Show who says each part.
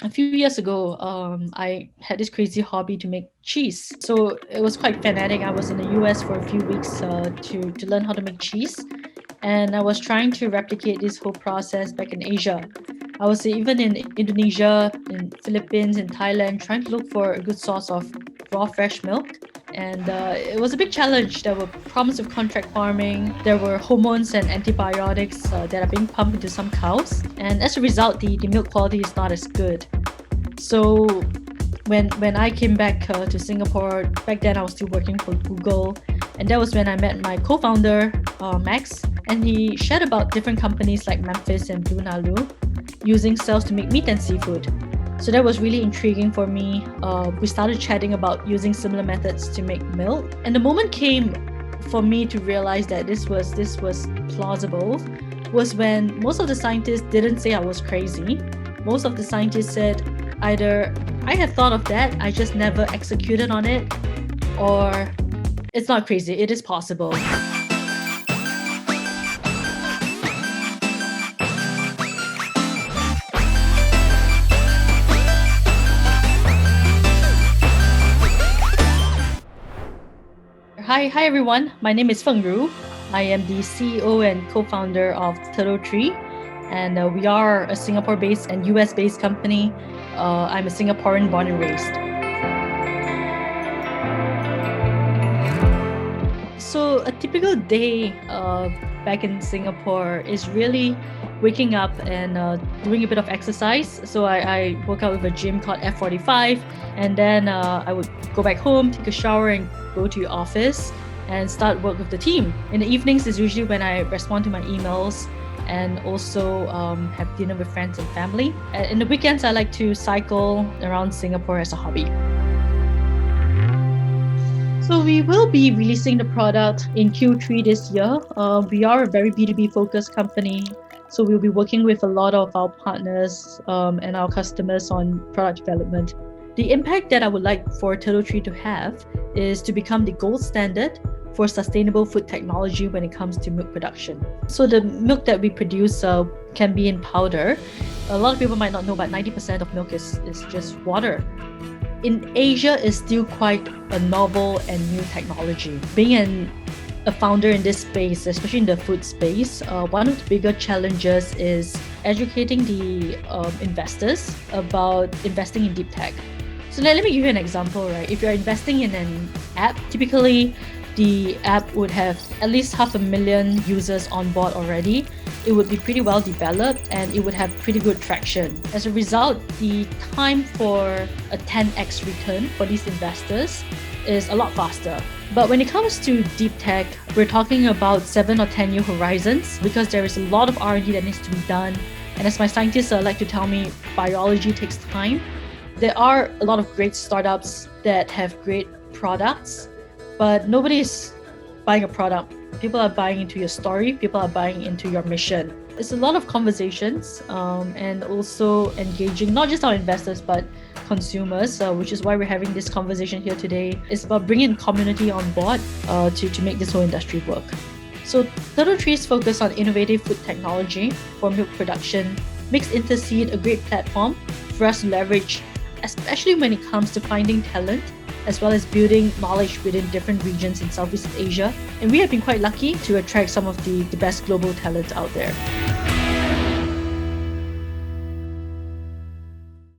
Speaker 1: A few years ago, I had this crazy hobby to make cheese. So it was quite fanatic. I was in the US for a few weeks to learn how to make cheese. And I was trying to replicate this whole process back in Asia. I was even in Indonesia, in Philippines, in Thailand, trying to look for a good source of raw fresh milk. And it was a big challenge. There were problems with contract farming. There were hormones and antibiotics that are being pumped into some cows. And as a result, the milk quality is not as good. So when I came back to Singapore, back then I was still working for Google, and that was when I met my co-founder Max, and he shared about different companies like Memphis and Blue Nalu using cells to make meat and seafood. So that was really intriguing for me. We started chatting about using similar methods to make milk, and the moment came for me to realize that this was plausible was when most of the scientists didn't say I was crazy. Most of the scientists said either I had thought of that, I just never executed on it, or it's not crazy, it is possible. Hi everyone. My name is Feng Ru. I am the CEO and co-founder of Turtle Tree, and we are a Singapore-based and US-based company. I'm a Singaporean born and raised. So a typical day back in Singapore is really waking up and doing a bit of exercise. So I work out with a gym called F45, and then I would go back home, take a shower, and go to your office and start work with the team. In the evenings is usually when I respond to my emails and also have dinner with friends and family. In the weekends, I like to cycle around Singapore as a hobby. So we will be releasing the product in Q3 this year. We are a very B2B focused company. So we'll be working with a lot of our partners and our customers on product development. The impact that I would like for Turtle Tree to have is to become the gold standard for sustainable food technology when it comes to milk production. So the milk that we produce can be in powder. A lot of people might not know, but 90% of milk is just water. In Asia, it's still quite a novel and new technology. Being a founder in this space, especially in the food space, one of the bigger challenges is educating the investors about investing in deep tech. So let me give you an example, right? If you're investing in an app, typically the app would have at least 500,000 users on board already. It would be pretty well developed and it would have pretty good traction. As a result, the time for a 10x return for these investors is a lot faster. But when it comes to deep tech, we're talking about 7 or 10 year horizons because there is a lot of R&D that needs to be done. And as my scientists like to tell me, biology takes time. There are a lot of great startups that have great products, but nobody is buying a product. People are buying into your story, people are buying into your mission. It's a lot of conversations and also engaging not just our investors, but consumers, which is why we're having this conversation here today. It's about bringing community on board to make this whole industry work. So Turtle Tree's focus on innovative food technology for milk production makes Interseed a great platform for us to leverage, especially when it comes to finding talent as well as building knowledge within different regions in Southeast Asia. And we have been quite lucky to attract some of the best global talent out there.